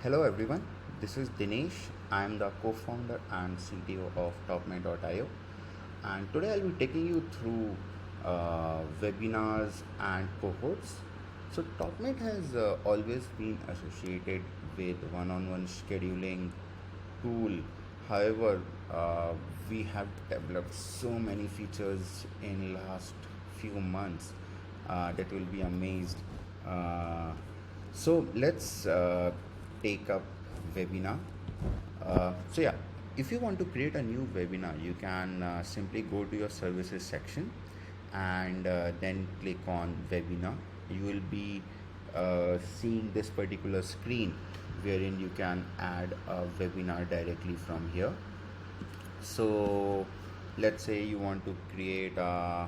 Hello everyone, this is Dinesh. I am the co-founder and CTO of Topmate.io, and today I'll be taking you through webinars and cohorts. So Topmate has always been associated with one-on-one scheduling tool. However, uh, we have developed so many features in last few months that will be amazed. Uh, so let's take up webinar. So yeah, if you want to create a new webinar, you can simply go to your services section and then click on webinar. You will be seeing this particular screen wherein you can add a webinar directly from here. So let's say you want to create a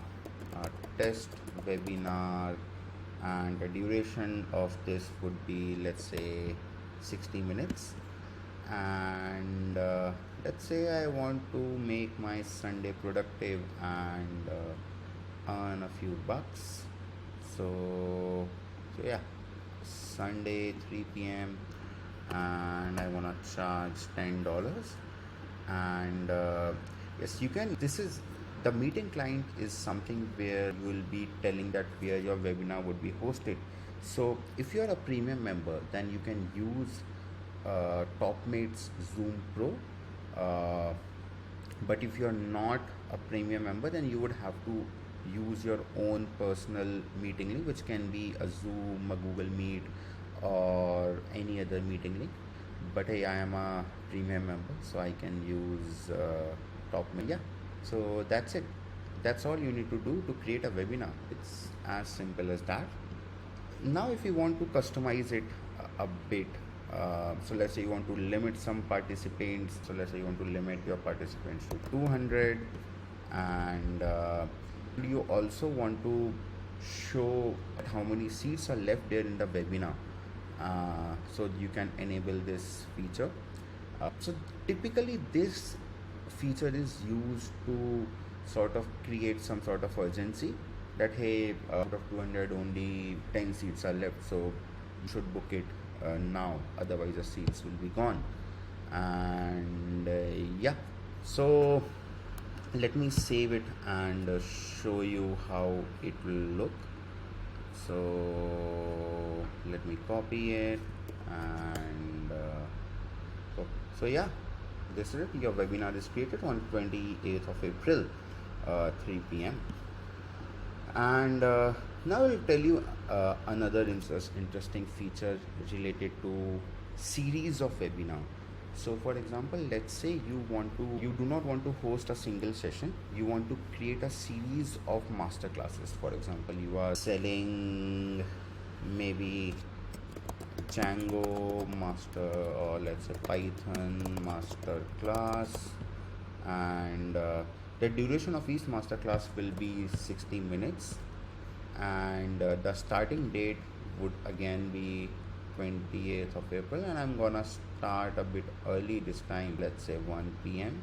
test webinar, and the duration of this would be, let's say, 60 minutes. And let's say I want to make my Sunday productive and earn a few bucks. So yeah, Sunday 3 p.m. and I want to charge $10. And yes, you can. This is the meeting client is something where you will be telling that where your webinar would be hosted. So if you are a premium member, then you can use Topmate's Zoom Pro. Uh, but if you're not a premium member, then you would have to use your own personal meeting link, which can be a Zoom, a Google Meet, or any other meeting link. But hey, I am a premium member, so I can use Topmate. Yeah, so that's it. That's all you need to do to create a webinar. It's as simple as that. Now if you want to customize it a bit, so let's say you want to limit some participants, so let's say you want to limit your participants to 200, and you also want to show how many seats are left there in the webinar, so you can enable this feature. So typically this feature is used to sort of create some sort of urgency that hey, out of 200 only 10 seats are left, so you should book it now, otherwise the seats will be gone. And yeah, so let me save it and show you how it will look. So let me copy it and so yeah, this is it. Your webinar is created on 28th of April, 3 p.m. And now I'll tell you another interesting feature related to series of webinar. So for example, let's say you do not want to host a single session, you want to create a series of master classes. For example, you are selling maybe Django master, or let's say Python master class, and the duration of each master class will be 60 minutes, and the starting date would again be 28th of April, and I'm gonna start a bit early this time, let's say 1 p.m.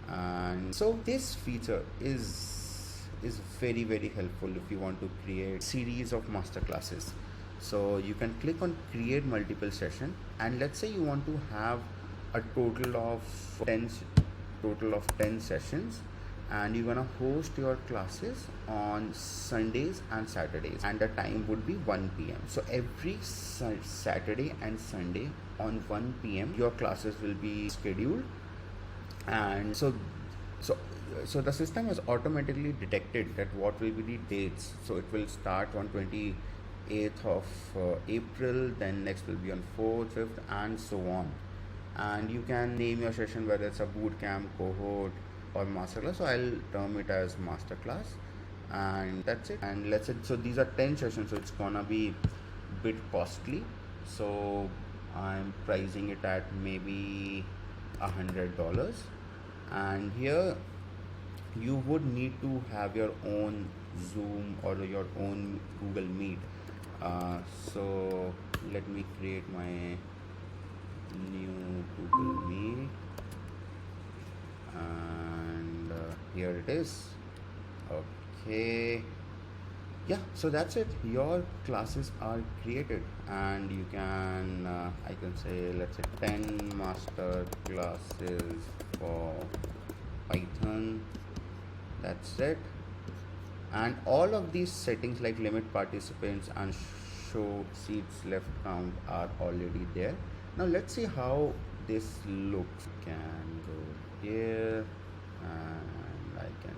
And so this feature is very helpful if you want to create series of master classes. So you can click on create multiple session, and let's say you want to have a total of 10 sessions, and you're gonna host your classes on Sundays and Saturdays, and the time would be 1 p.m. So every Saturday and Sunday on 1 p.m. your classes will be scheduled. And so the system has automatically detected that what will be the dates. So it will start on 28th of April, then next will be on 4th, 5th, and so on. And you can name your session whether it's a boot camp, cohort, or masterclass. So I'll term it as masterclass, and that's it. And let's say, so these are 10 sessions, so it's gonna be a bit costly, so I'm pricing it at maybe $100. And here you would need to have your own Zoom or your own Google Meet. So let me create my new Google Meet, and here it is. Okay, Yeah, so that's it. Your classes are created, and you can I can say, let's say, 10 master classes for Python. That's it. And all of these settings like limit participants and show seats left count are already there. Now let's see how this looks. Can go here, and I can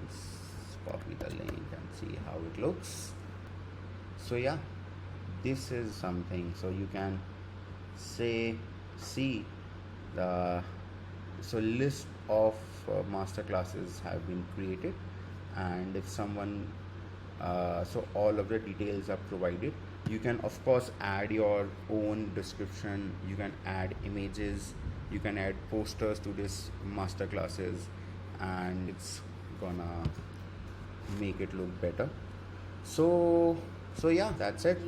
copy the link and see how it looks. So yeah, this is something. So you can say, see the, so list of master classes have been created, and if someone so all of the details are provided. You can of course add your own description, you can add images, you can add posters to this master classes, and it's gonna make it look better. So yeah, that's it.